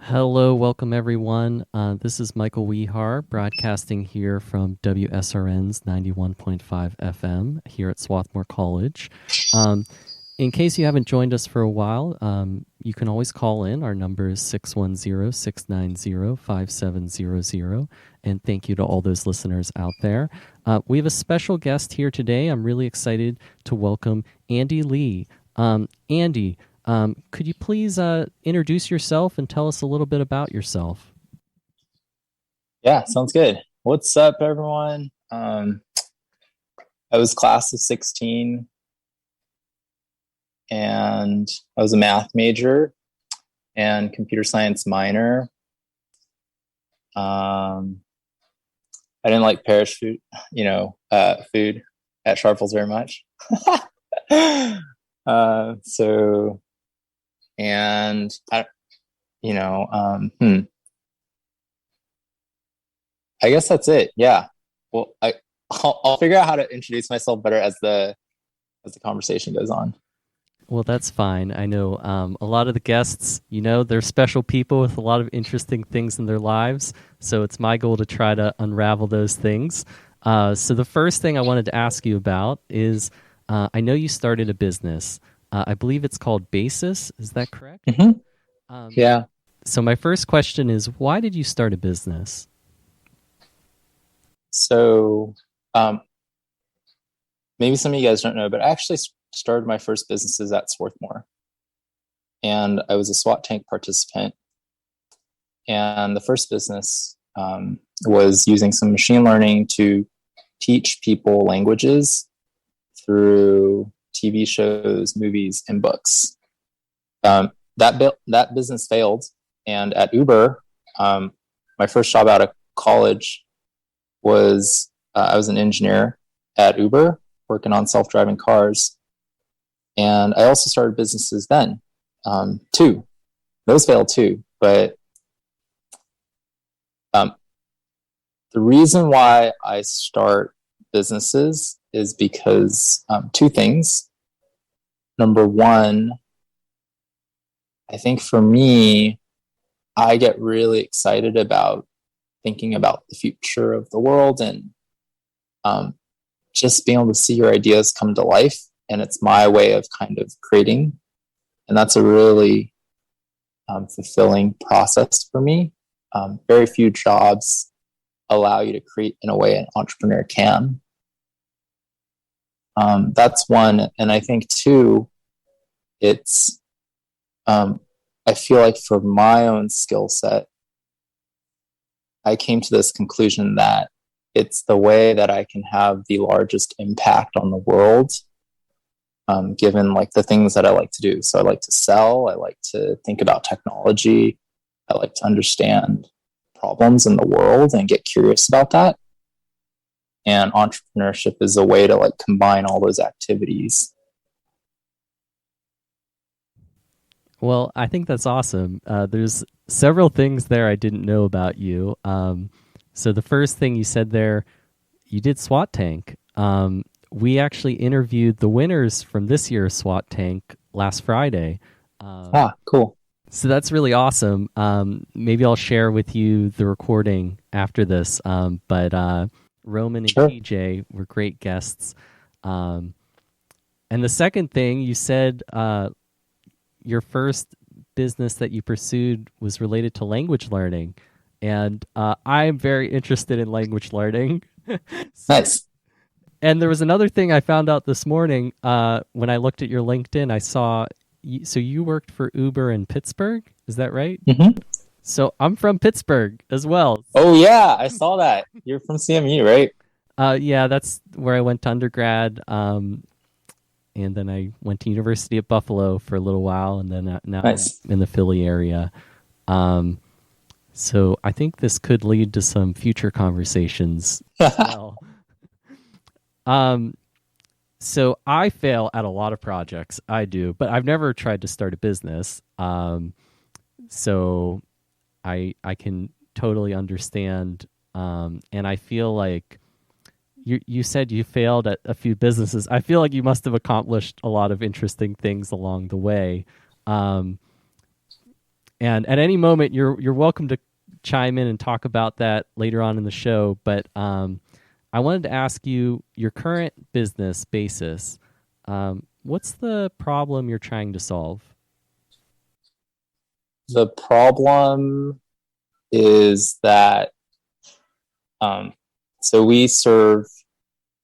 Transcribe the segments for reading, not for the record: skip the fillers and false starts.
Hello, welcome everyone. This is Michael Wehar broadcasting here from WSRN's 91.5 FM here at Swarthmore College. In case you haven't joined us for a while, you can always call in. Our number is 610-690-5700. And thank you to all those listeners out there. We have a special guest here today. I'm really excited to welcome Andy Lee. Andy, could you please introduce yourself and tell us a little bit about yourself? Yeah, sounds good. What's up, everyone? I was class of 16 and I was a math major and computer science minor. I didn't like parish food, food at Sharples very much. So, and I, I guess that's it. Yeah. Well, I'll figure out how to introduce myself better as the conversation goes on. Well, that's fine. I know a lot of the guests, they're special people with a lot of interesting things in their lives. So it's my goal to try to unravel those things. So the first thing I wanted to ask you about is I know you started a business. I believe it's called Basis. Is that correct? Mm-hmm. Yeah. So my first question is, why did you start a business? So maybe some of you guys don't know, but I actually started my first businesses at Swarthmore. And I was a SWAT tank participant. And the first business was using some machine learning to teach people languages through TV shows, movies, and books. That business failed. And at Uber, my first job out of college was I was an engineer at Uber working on self-driving cars. And I also started businesses then, too. Those failed too. But the reason why I start businesses is because two things. Number one, I think for me, I get really excited about thinking about the future of the world and just being able to see your ideas come to life. And it's my way of kind of creating. And that's a really fulfilling process for me. Very few jobs allow you to create in a way an entrepreneur can. That's one. And I think two, it's, I feel like for my own skill set, I came to this conclusion that it's the way that I can have the largest impact on the world, given like the things that I like to do. So I like to sell. I like to think about technology. I like to understand problems in the world and get curious about that. And entrepreneurship is a way to like combine all those activities. Well, I think that's awesome. There's several things there I didn't know about you. So the first thing you said there, you did SWAT Tank. We actually interviewed the winners from this year's SWAT Tank last Friday. Cool. So that's really awesome. Maybe I'll share with you the recording after this. But Roman and Sure. TJ were great guests. And the second thing you said, your first business that you pursued was related to language learning. And I'm very interested in language learning. Nice. And there was another thing I found out this morning when I looked at your LinkedIn. I saw, so you worked for Uber in Pittsburgh. Is that right? Mm-hmm. So I'm from Pittsburgh as well. Oh, yeah. I saw that. You're from CMU, right? Yeah, that's where I went to undergrad. And then I went to University at Buffalo for a little while, and then now Nice. I'm in the Philly area. So I think this could lead to some future conversations as well. So I fail at a lot of projects. I do, but I've never tried to start a business. So I can totally understand, and I feel like you said you failed at a few businesses. I feel like you must have accomplished a lot of interesting things along the way. And at any moment, you're welcome to chime in and talk about that later on in the show. But I wanted to ask you your current business basis. What's the problem you're trying to solve? The problem is that so we serve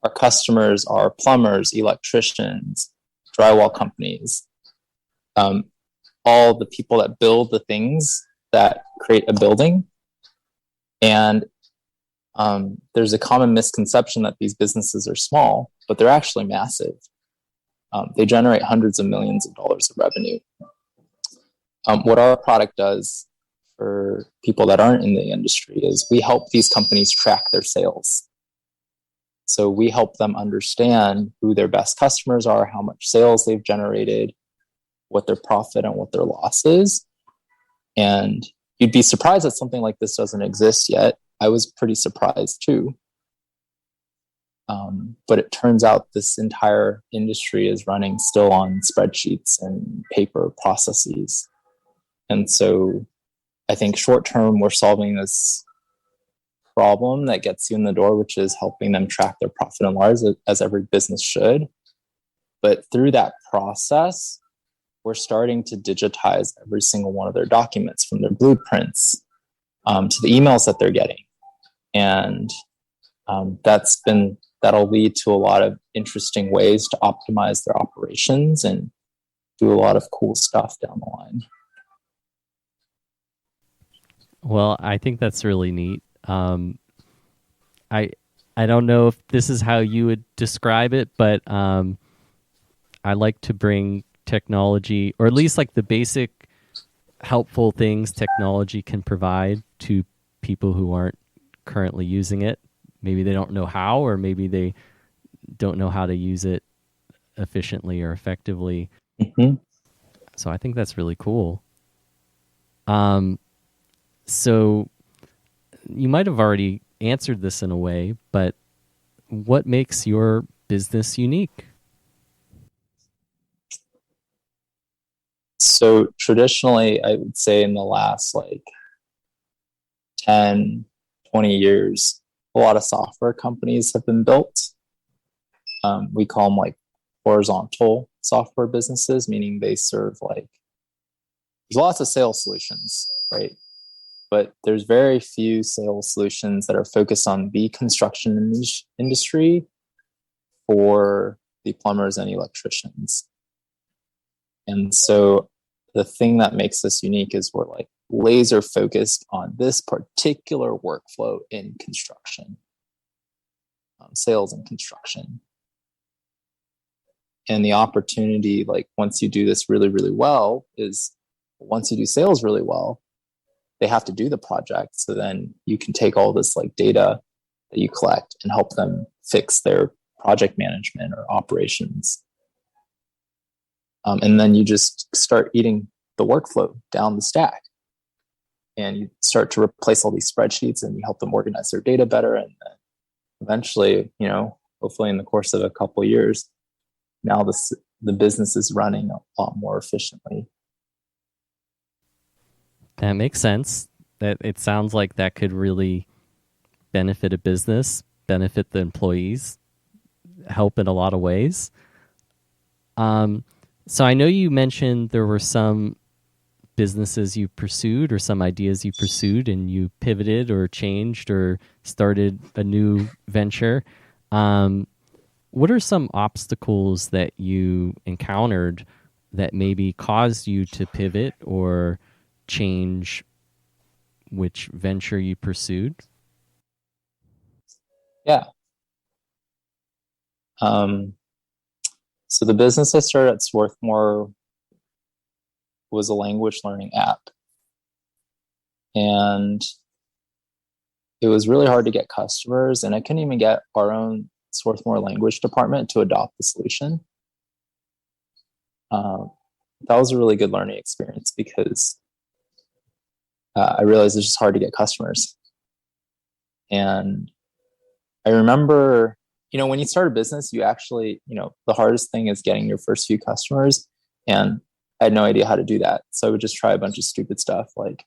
our customers are plumbers, electricians, drywall companies, all the people that build the things that create a building. And there's a common misconception that these businesses are small, but they're actually massive. They generate hundreds of millions of dollars of revenue. What our product does for people that aren't in the industry is we help these companies track their sales. So we help them understand who their best customers are, how much sales they've generated, what their profit and what their loss is. And you'd be surprised that something like this doesn't exist yet. I was pretty surprised too. But it turns out this entire industry is running still on spreadsheets and paper processes. And so I think short term, we're solving this problem that gets you in the door, which is helping them track their profit and loss as every business should. But through that process, we're starting to digitize every single one of their documents, from their blueprints to the emails that they're getting. And that'll lead to a lot of interesting ways to optimize their operations and do a lot of cool stuff down the line. Well, I think that's really neat. I don't know if this is how you would describe it, but I like to bring technology, or at least like the basic helpful things technology can provide, to people who aren't currently using it. Maybe they don't know how, or maybe they don't know how to use it efficiently or effectively. Mm-hmm. So I think that's really cool. So you might have already answered this in a way, but what makes your business unique? So traditionally, I would say in the last like 10, 20 years, a lot of software companies have been built. We call them like horizontal software businesses, meaning they serve like, there's lots of sales solutions, right? But there's very few sales solutions that are focused on the construction industry for the plumbers and electricians. And so the thing that makes us unique is we're like laser focused on this particular workflow in construction, sales and construction. And the opportunity, like once you do this really, really well, is once you do sales really well, they have to do the project. So then you can take all this like data that you collect and help them fix their project management or operations. And then you just start eating the workflow down the stack. And you start to replace all these spreadsheets, and you help them organize their data better. And eventually, hopefully in the course of a couple of years, now the business is running a lot more efficiently. That makes sense. That it sounds like that could really benefit a business, benefit the employees, help in a lot of ways. So I know you mentioned there were some businesses you pursued or some ideas you pursued, and you pivoted or changed or started a new venture. What are some obstacles that you encountered that maybe caused you to pivot or change which venture you pursued? Yeah. So the business I started at Swarthmore was a language learning app. And it was really hard to get customers, and I couldn't even get our own Swarthmore language department to adopt the solution. That was a really good learning experience because I realized it's just hard to get customers. And I remember, when you start a business, you actually, the hardest thing is getting your first few customers. And I had no idea how to do that. So I would just try a bunch of stupid stuff like,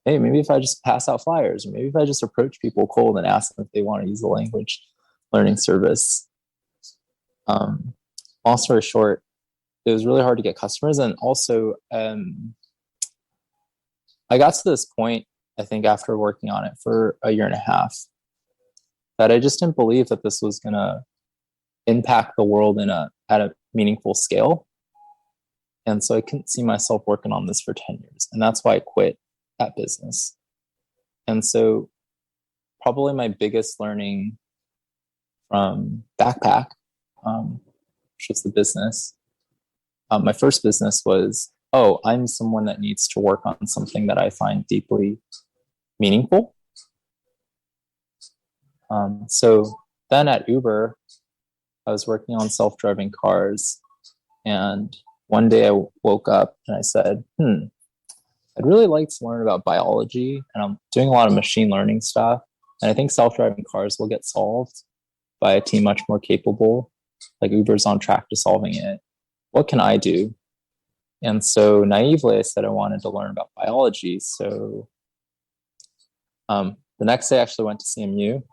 hey, maybe if I just pass out flyers, or maybe if I just approach people cold and ask them if they want to use the language learning service. Long story short, it was really hard to get customers. And also, I got to this point, I think, after working on it for a year and a half, that I just didn't believe that this was going to impact the world at a meaningful scale. And so I couldn't see myself working on this for 10 years. And that's why I quit that business. And so probably my biggest learning from Backpack, which was the business, my first business was, oh, I'm someone that needs to work on something that I find deeply meaningful. So then at Uber, I was working on self-driving cars. And one day I woke up and I said, I'd really like to learn about biology. And I'm doing a lot of machine learning stuff. And I think self-driving cars will get solved by a team much more capable. Like Uber's on track to solving it. What can I do? And so naively, I said I wanted to learn about biology. So the next day I actually went to CMU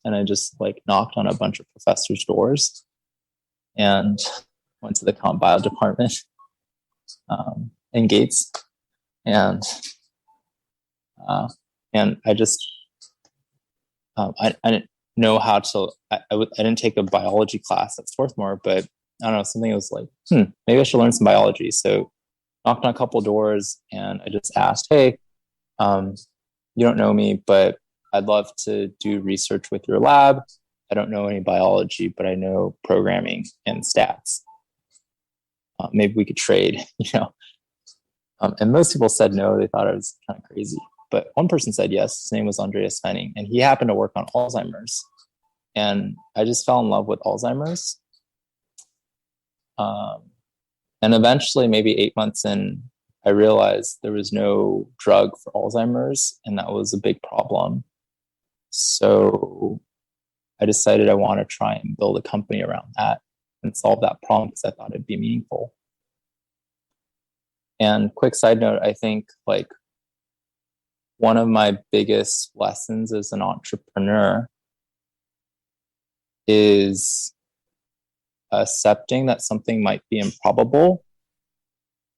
and I just like knocked on a bunch of professors' doors and went to the comp bio department in Gates. And I just, I didn't know how to, I didn't take a biology class at Swarthmore, but I don't know, something was like, maybe I should learn some biology. So knocked on a couple doors and I just asked, hey, you don't know me, but I'd love to do research with your lab. I don't know any biology, but I know programming and stats. Maybe we could trade, and most people said no. They thought I was kind of crazy. But one person said yes. His name was Andreas Fenning, and he happened to work on Alzheimer's. And I just fell in love with Alzheimer's. And eventually, maybe 8 months in, I realized there was no drug for Alzheimer's, and that was a big problem. So I decided I want to try and build a company around that and solve that problem because I thought it'd be meaningful. And quick side note, I think like one of my biggest lessons as an entrepreneur is accepting that something might be improbable,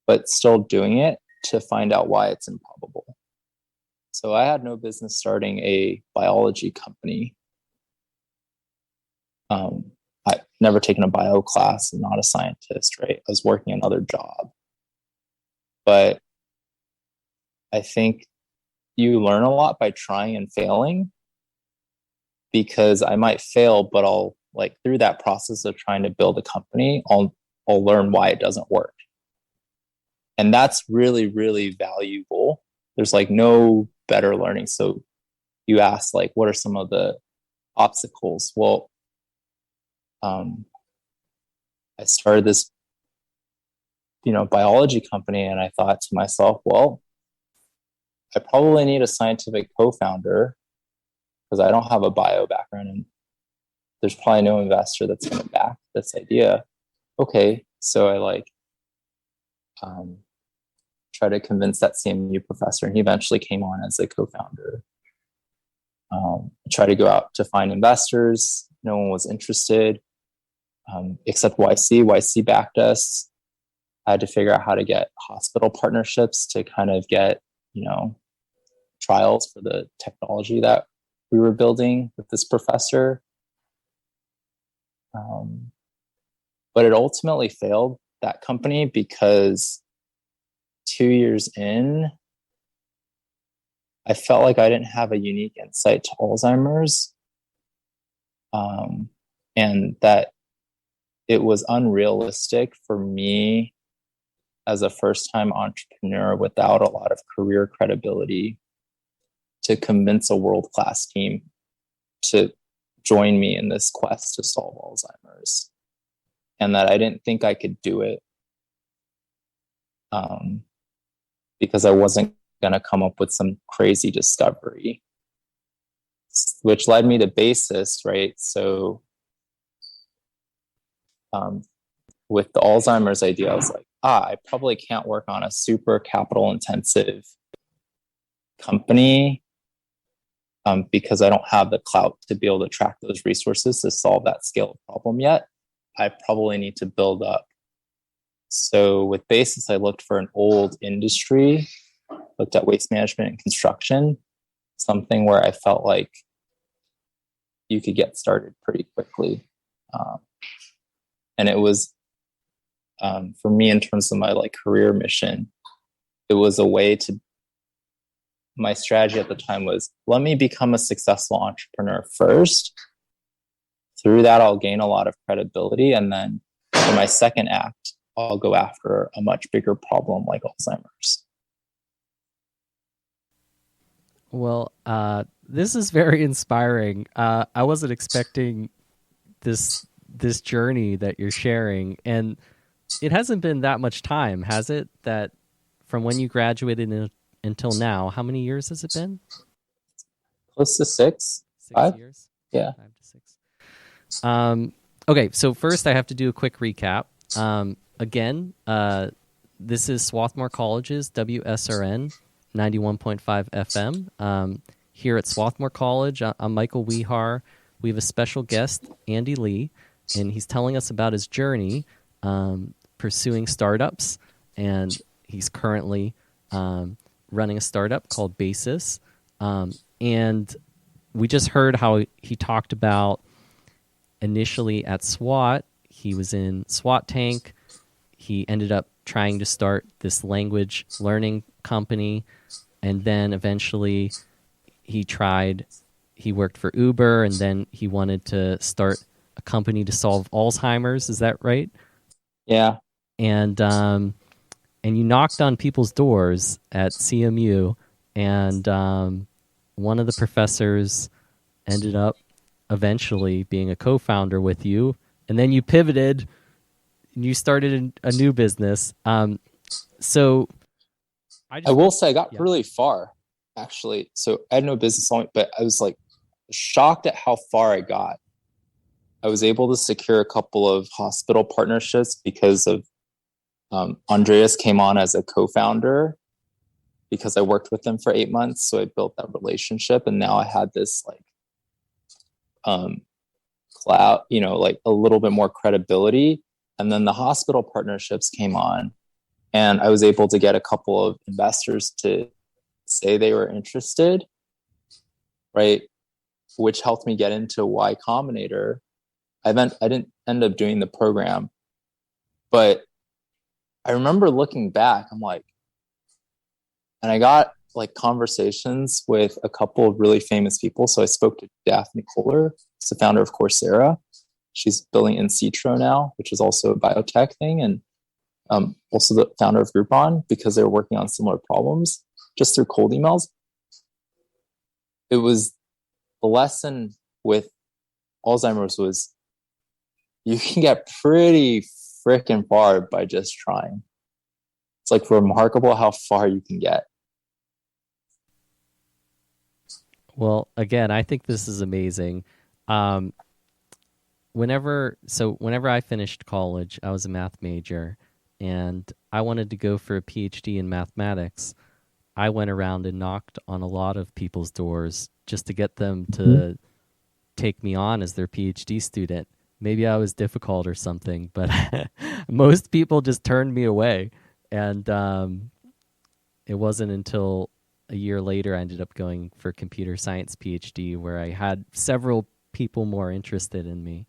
but still doing it to find out why it's improbable. So I had no business starting a biology company. I've never taken a bio class. I'm not a scientist, right? I was working another job. But I think you learn a lot by trying and failing, because I might fail, but I'll like through that process of trying to build a company, I'll learn why it doesn't work. And that's really, really valuable. There's like no better learning. So you ask like, what are some of the obstacles? Well, I started this, biology company, and I thought to myself, well, I probably need a scientific co-founder because I don't have a bio background and there's probably no investor that's going to back this idea. Okay, so I try to convince that CMU professor, and he eventually came on as a co-founder. Try to go out to find investors. No one was interested, except YC. YC backed us. I had to figure out how to get hospital partnerships to kind of get, trials for the technology that we were building with this professor. But it ultimately failed, that company, because 2 years in, I felt like I didn't have a unique insight to Alzheimer's, and that it was unrealistic for me as a first-time entrepreneur without a lot of career credibility to convince a world-class team to join me in this quest to solve Alzheimer's, and that I didn't think I could do it because I wasn't going to come up with some crazy discovery, which led me to Basis, right? So with the Alzheimer's idea, I was like, I probably can't work on a super capital intensive company because I don't have the clout to be able to track those resources to solve that scale problem yet. I probably need to build up. So with Basis, I looked for an old industry, looked at waste management and construction, something where I felt like you could get started pretty quickly. And it was, for me, in terms of my like career mission, it was a way to, my strategy at the time was, let me become a successful entrepreneur first. Through that, I'll gain a lot of credibility. And then for my second act, I'll go after a much bigger problem like Alzheimer's. Well, this is very inspiring. I wasn't expecting this journey that you're sharing, and it hasn't been that much time, has it? That from when you graduated until now, how many years has it been? Close to six, Six 5. years. Yeah. 5 to 6. Okay, so first I have to do a quick recap. Again, this is Swarthmore College's WSRN 91.5 FM. Here at Swarthmore College, I'm Michael Wehar. We have a special guest, Andy Lee, and he's telling us about his journey pursuing startups. And he's currently running a startup called Basis. And we just heard how he talked about initially at SWAT. He was in SWAT Tank. He ended up trying to start this language learning company. And then eventually he worked for Uber, and then he wanted to start a company to solve Alzheimer's. Is that right? Yeah. And you knocked on people's doors at CMU, and one of the professors ended up eventually being a co-founder with you, and then you pivoted and you started a new business. So I will say I got really far, actually. So I had no business on it, but I was like shocked at how far I got. I was able to secure a couple of hospital partnerships because of Andreas came on as a co-founder because I worked with them for 8 months. So I built that relationship, and now I had this like cloud, like a little bit more credibility. And then the hospital partnerships came on, and I was able to get a couple of investors to say they were interested, right? Which helped me get into Y Combinator. I didn't end up doing the program, but I remember looking back, I'm like, and I got like conversations with a couple of really famous people. So I spoke to Daphne Kohler, who's the founder of Coursera. She's building in Citro now, which is also a biotech thing, and also the founder of Groupon, because they were working on similar problems just through cold emails. It was the lesson with Alzheimer's was you can get pretty freaking far by just trying. It's like remarkable how far you can get. Well, again, I think this is amazing. Whenever I finished college, I was a math major, and I wanted to go for a PhD in mathematics. I went around and knocked on a lot of people's doors just to get them to take me on as their PhD student. Maybe I was difficult or something, but most people just turned me away. And it wasn't until a year later I ended up going for computer science PhD, where I had several people more interested in me.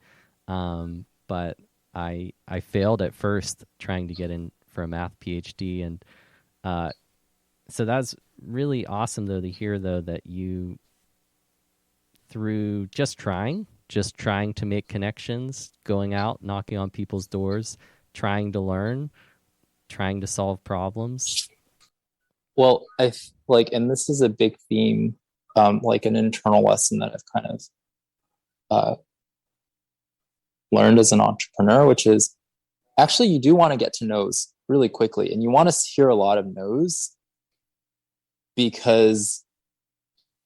But I failed at first trying to get in for a math PhD. And so that's really awesome, though, to hear, though, that you, through just trying to make connections, going out, knocking on people's doors, trying to learn, trying to solve problems. Well, and this is a big theme, like an internal lesson that I've kind of learned as an entrepreneur, which is actually you do want to get to no's really quickly, and you want to hear a lot of no's, because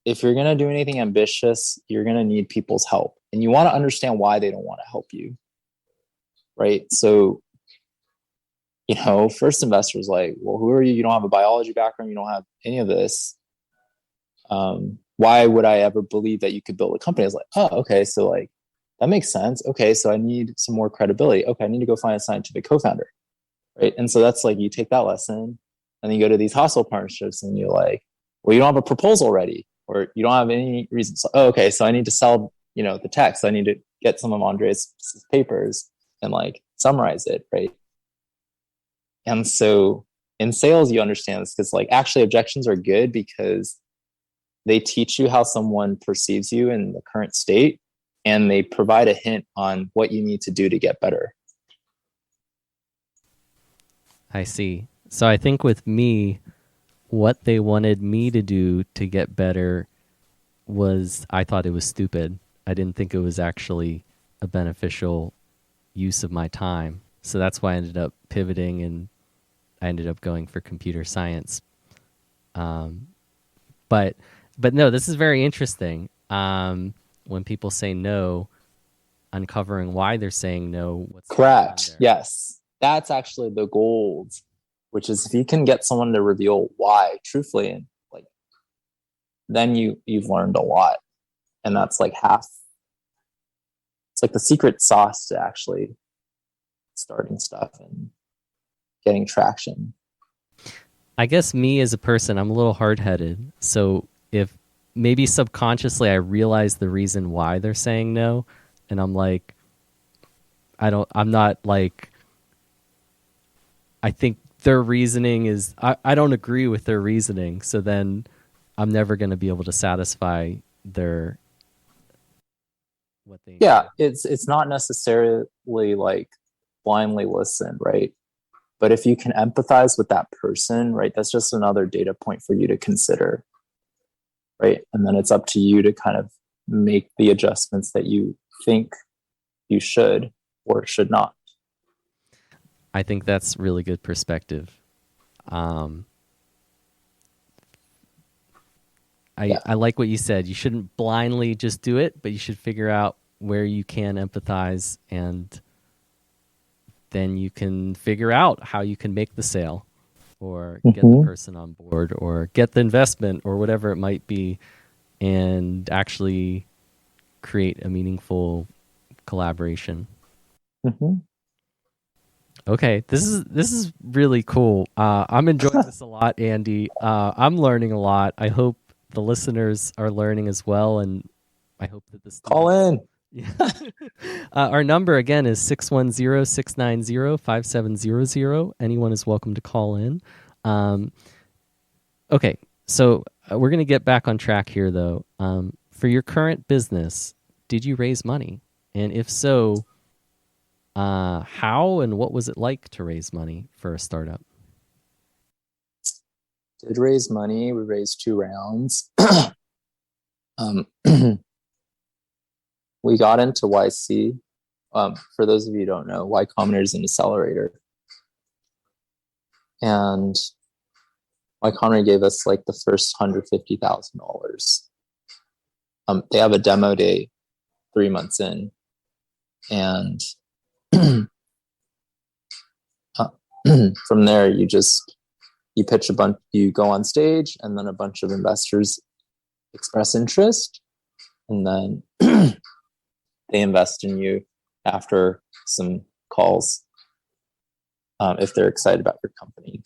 if you're going to do anything ambitious, you're going to need people's help, and you want to understand why they don't want to help you, right? So first investor's like, well, who are you? You don't have a biology background. You don't have any of this. Why would I ever believe that you could build a company? I was like, oh, okay. So like, that makes sense. Okay. So I need some more credibility. Okay. I need to go find a scientific co-founder. Right. And so that's like, you take that lesson and then you go to these hostile partnerships and you're like, well, you don't have a proposal ready or you don't have any reason. So, oh, okay. So I need to sell, the text. I need to get some of Andre's papers and like summarize it. Right. And so in sales, you understand this because like actually objections are good because they teach you how someone perceives you in the current state and they provide a hint on what you need to do to get better. I see. So I think with me, what they wanted me to do to get better was I thought it was stupid. I didn't think it was actually a beneficial use of my time. So that's why I ended up pivoting and I ended up going for computer science. But no, this is very interesting. When people say no, uncovering why they're saying no. What's correct? Yes, that's actually the gold. Which is if you can get someone to reveal why truthfully, and like, then you've learned a lot, and that's like half. It's like the secret sauce to actually starting stuff and getting traction. I guess me as a person, I'm a little hard-headed. So if maybe subconsciously I realize the reason why they're saying no, and I'm like, I'm not like, I think their reasoning is, I don't agree with their reasoning. So then I'm never going to be able to satisfy their, what they need. It's not necessarily like blindly listen, right? But if you can empathize with that person, right, that's just another data point for you to consider, right? And then it's up to you to kind of make the adjustments that you think you should or should not. I think that's really good perspective. I like what you said. You shouldn't blindly just do it, but you should figure out where you can empathize, and then you can figure out how you can make the sale or get the person on board or get the investment or whatever it might be, and actually create a meaningful collaboration. Okay, this is really cool. I'm enjoying this a lot, Andy. I'm learning a lot. I hope the listeners are learning as well, and I hope that this call in. Yeah. Our number again is 610-690-5700. Anyone is welcome to call in. Okay, so we're going to get back on track here, though. For your current business, did you raise money? And if so, how and what was it like to raise money for a startup? Did raise money. We raised 2 rounds. We got into YC. For those of you who don't know, Y Combinator is an accelerator. And Y Combinator gave us like the first $150,000. They have a demo day 3 months in. And from there, you pitch a bunch, you go on stage, and then a bunch of investors express interest. And then they invest in you after some calls if they're excited about your company.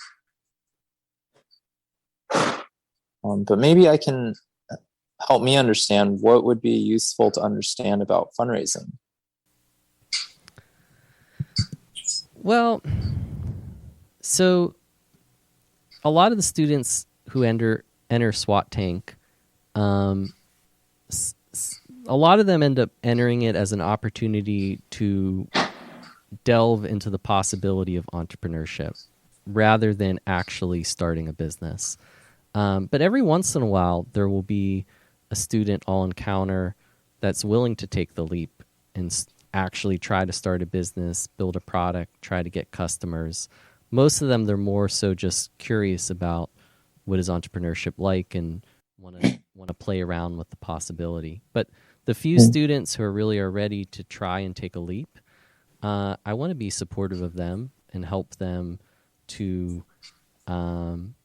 But maybe I can help me understand what would be useful to understand about fundraising. Well, so a lot of the students who enter SWAT Tank, a lot of them end up entering it as an opportunity to delve into the possibility of entrepreneurship rather than actually starting a business. But every once in a while, there will be a student I'll encounter that's willing to take the leap and actually try to start a business, build a product, try to get customers. Most of them, they're more so just curious about what is entrepreneurship like and want to play around with the possibility. But the few students who are ready to try and take a leap, I want to be supportive of them and help them to um,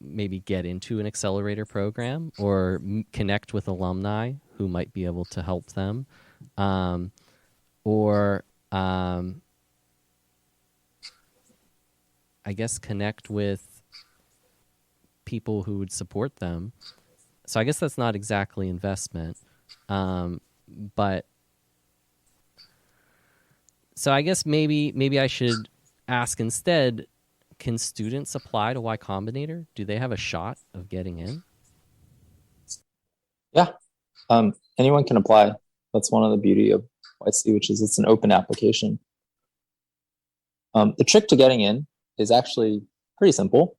maybe get into an accelerator program or connect with alumni who might be able to help them, or I guess connect with people who would support them. So I guess that's not exactly investment, but so I guess maybe I should ask instead: can students apply to Y Combinator? Do they have a shot of getting in? Yeah, anyone can apply. That's one of the beauty of YC, which is it's an open application. The trick to getting in is actually pretty simple.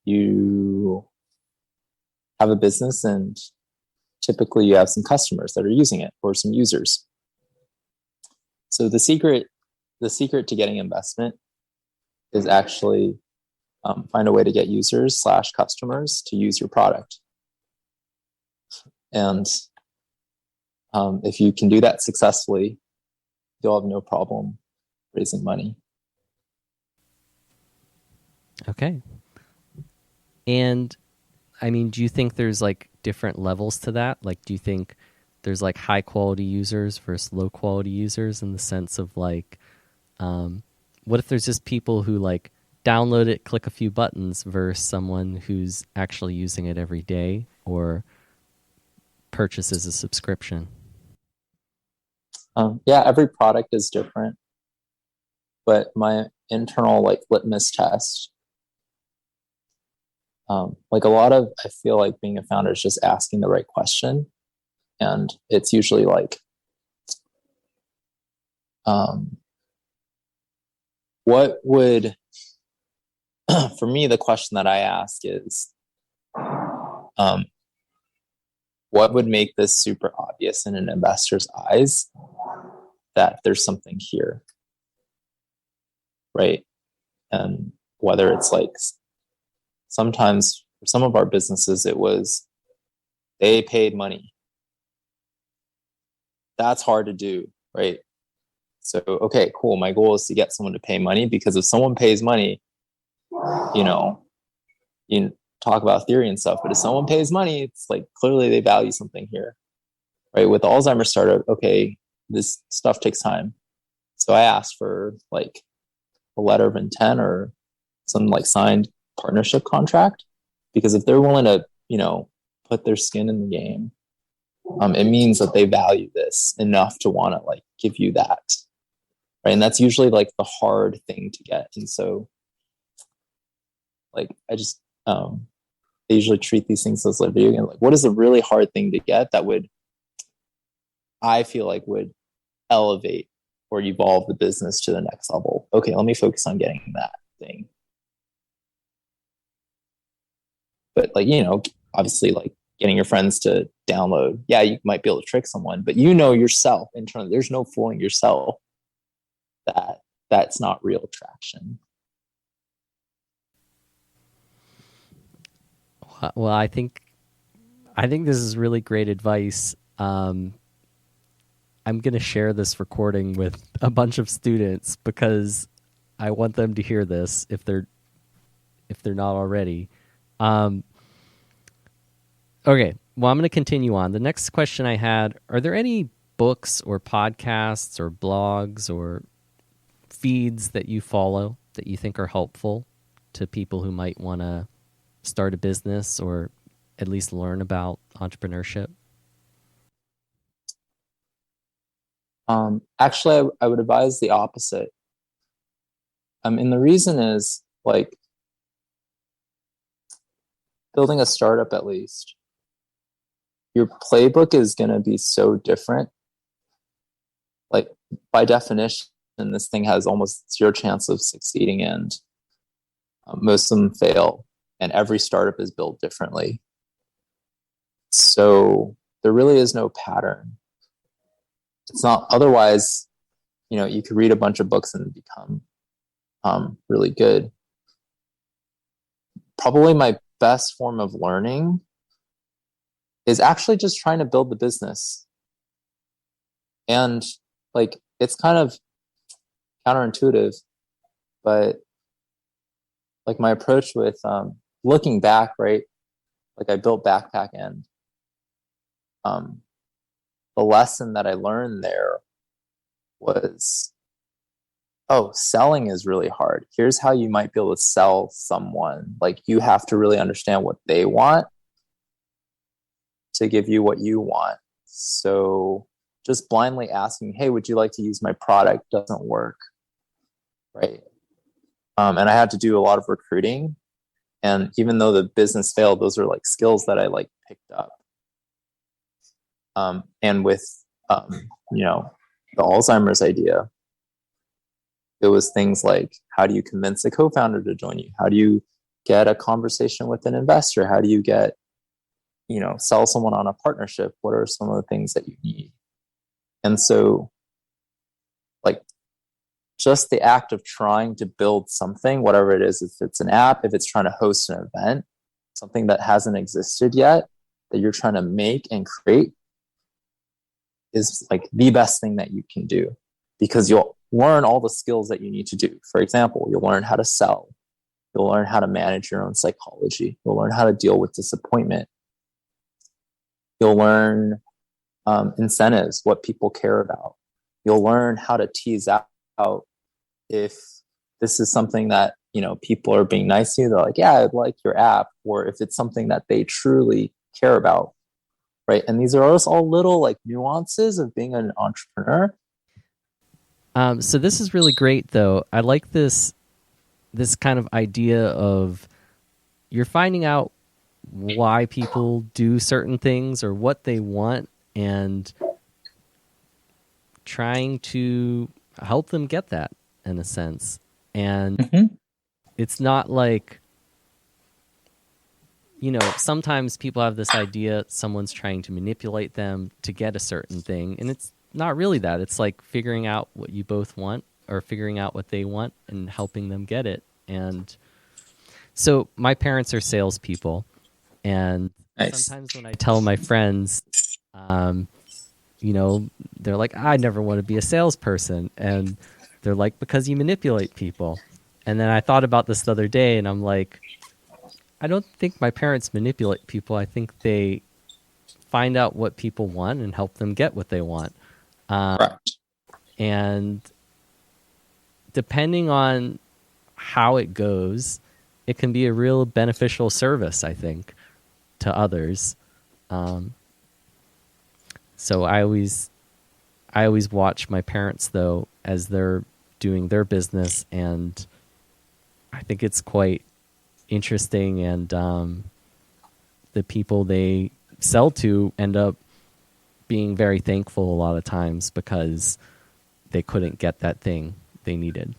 You have a business and typically you have some customers that are using it or some users. So the secret to getting investment is actually find a way to get users / customers to use your product. And if you can do that successfully, you'll have no problem raising money. Okay. And I mean, do you think there's like different levels to that? Like, do you think there's like high quality users versus low quality users in the sense of like, what if there's just people who like download it, click a few buttons versus someone who's actually using it every day or purchases a subscription? Yeah, every product is different, but my internal like litmus test, like a lot of, I feel like being a founder is just asking the right question, and it's usually like, what would, for me, the question that I ask is, what would make this super obvious in an investor's eyes that there's something here, right? And whether it's like, sometimes for some of our businesses, it was they paid money. That's hard to do, right? So, okay, cool. My goal is to get someone to pay money, because if someone pays money, you talk about theory and stuff, but if someone pays money, it's like clearly they value something here, right? With the Alzheimer's startup, okay, this stuff takes time. So I asked for like a letter of intent or some like signed partnership contract, because if they're willing to, put their skin in the game, it means that they value this enough to want to like give you that, right? And that's usually like the hard thing to get. And so, like, I just they usually treat these things as like video game. Like, what is a really hard thing to get that would, I feel like, would elevate or evolve the business to the next level? Okay, let me focus on getting that thing. But like, obviously, like getting your friends to download, yeah, you might be able to trick someone, but yourself internally, there's no fooling yourself that that's not real traction. Well, I think this is really great advice. I'm going to share this recording with a bunch of students because I want them to hear this if they're not already. Okay, well, I'm going to continue on. The next question I had: are there any books or podcasts or blogs or feeds that you follow that you think are helpful to people who might want to start a business or at least learn about entrepreneurship? Actually, I would advise the opposite. And the reason is, like, building a startup, at least, your playbook is going to be so different. Like, by definition, this thing has almost zero chance of succeeding, and most of them fail, and every startup is built differently. So there really is no pattern. It's not, otherwise, you could read a bunch of books and become really good. Probably my best form of learning is actually just trying to build the business. And like, it's kind of counterintuitive, but like my approach with looking back, right? Like I built Backpack, and um, the lesson that I learned there was, oh, selling is really hard. Here's how you might be able to sell someone. Like you have to really understand what they want to give you what you want. So just blindly asking, hey, would you like to use my product doesn't work, right? And I had to do a lot of recruiting. And even though the business failed, those are like skills that I like picked up. And with, you know, the Alzheimer's idea, it was things like, how do you convince a co-founder to join you? How do you get a conversation with an investor? How do you get, you know, sell someone on a partnership? What are some of the things that you need? And so, like, just the act of trying to build something, whatever it is, if it's an app, if it's trying to host an event, something that hasn't existed yet, that you're trying to make and create, is like the best thing that you can do, because you'll learn all the skills that you need to do. For example, you'll learn how to sell. You'll learn how to manage your own psychology. You'll learn how to deal with disappointment. You'll learn incentives, what people care about. You'll learn how to tease out if this is something that, you know, people are being nice to you. They're like, yeah, I'd like your app. Or if it's something that they truly care about, right? And these are all little like nuances of being an entrepreneur. So this is really great, though. I like this kind of idea of you're finding out why people do certain things or what they want, and trying to help them get that in a sense. And it's not like, you know, sometimes people have this idea someone's trying to manipulate them to get a certain thing, and it's not really that. It's like figuring out what you both want, or figuring out what they want and helping them get it. And so my parents are salespeople, and Nice. sometimes when I tell my friends, you know, they're like, I never want to be a salesperson. And they're like, because you manipulate people. And then I thought about this the other day, and I'm like, I don't think my parents manipulate people. I think they find out what people want and help them get what they want. Right. And depending on how it goes, it can be a real beneficial service, I think, to others. So I always watch my parents, though, as they're doing their business, and I think it's quite interesting. And the people they sell to end up being very thankful a lot of times because they couldn't get that thing they needed.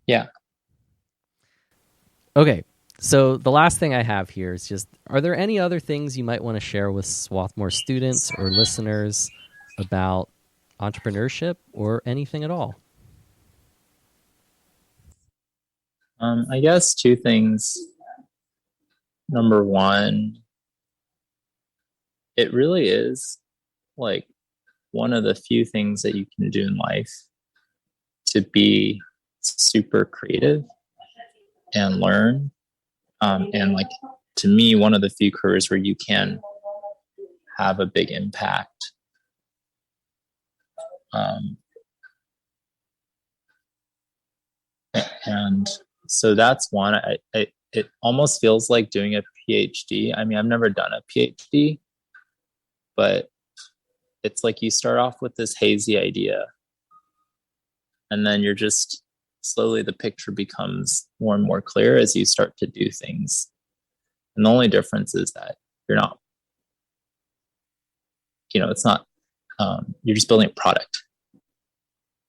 Yeah. Okay, so the last thing I have here is just, are there any other things you might want to share with Swarthmore students or listeners about entrepreneurship or anything at all? I guess two things. Number one, it really is like one of the few things that you can do in life to be super creative and learn. And like, to me, one of the few careers where you can have a big impact. And so that's one. It almost feels like doing a PhD. I mean, I've never done a PhD, but it's like you start off with this hazy idea, and then you're just slowly, the picture becomes more and more clear as you start to do things. And the only difference is that you're not, you know, it's not, you're just building a product,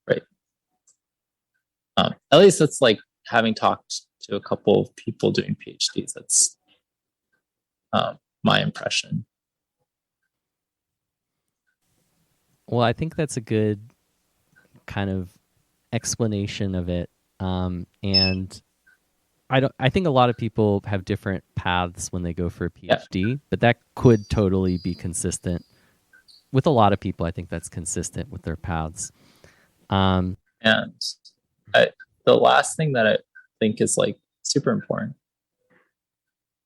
right? At least that's like, having talked to a couple of people doing PhDs, that's my impression. Well, I think that's a good kind of explanation of it. And I think a lot of people have different paths when they go for a PhD, but that could totally be consistent with a lot of people. I think that's consistent with their paths. And I, the last thing that I think is like super important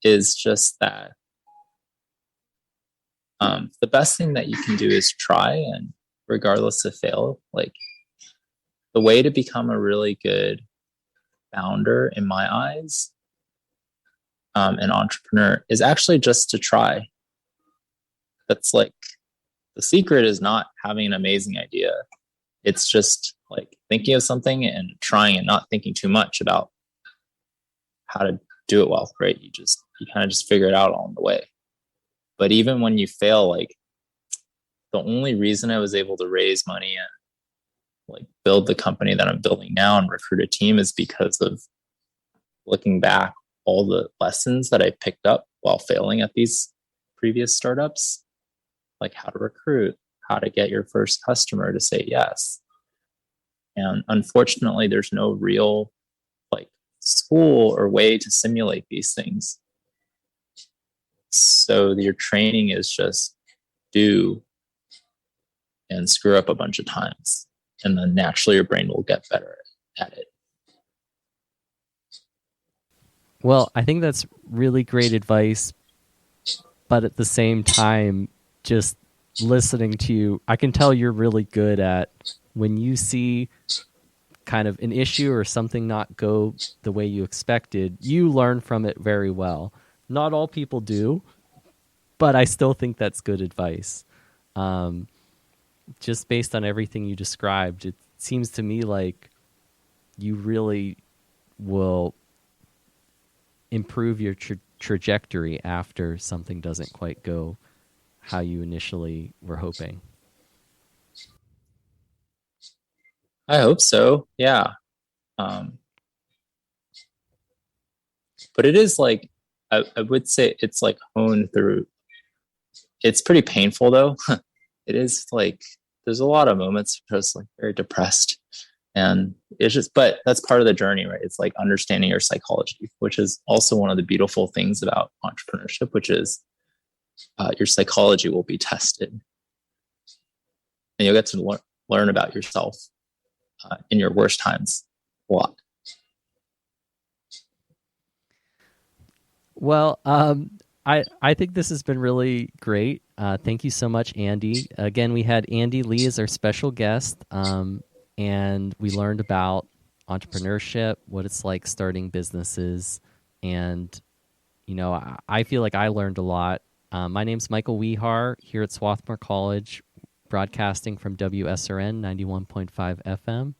is just that the best thing that you can do is try, and regardless of fail, like the way to become a really good founder in my eyes, an entrepreneur, is actually just to try. That's like the secret is not having an amazing idea. It's just like thinking of something and trying and not thinking too much about how to do it well, right? You kind of just figure it out along the way. But even when you fail, like the only reason I was able to raise money and like build the company that I'm building now and recruit a team is because of looking back all the lessons that I picked up while failing at these previous startups, like how to recruit, how to get your first customer to say yes. And unfortunately, there's no real like school or way to simulate these things. So your training is just do and screw up a bunch of times. And then naturally your brain will get better at it. Well, I think that's really great advice, but at the same time, just listening to you, I can tell you're really good at when you see kind of an issue or something not go the way you expected, you learn from it very well. Not all people do, but I still think that's good advice. Just based on everything you described, it seems to me like you really will improve your trajectory after something doesn't quite go how you initially were hoping. I hope so. Yeah. Um, but it is like, I would say it's like honed through. It's pretty painful though. It is like, there's a lot of moments just like very depressed. And it's just, but that's part of the journey, right? It's like understanding your psychology, which is also one of the beautiful things about entrepreneurship, which is your psychology will be tested. And you'll get to learn about yourself in your worst times a lot. Well, I think this has been really great. Thank you so much, Andy. Again, we had Andy Lee as our special guest, and we learned about entrepreneurship, what it's like starting businesses, and I feel like I learned a lot. My name's Michael Wehar here at Swarthmore College, broadcasting from WSRN 91.5 FM.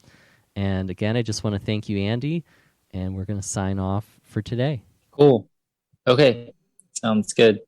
And again, I just want to thank you, Andy, and we're going to sign off for today. Cool. Okay. Sounds good.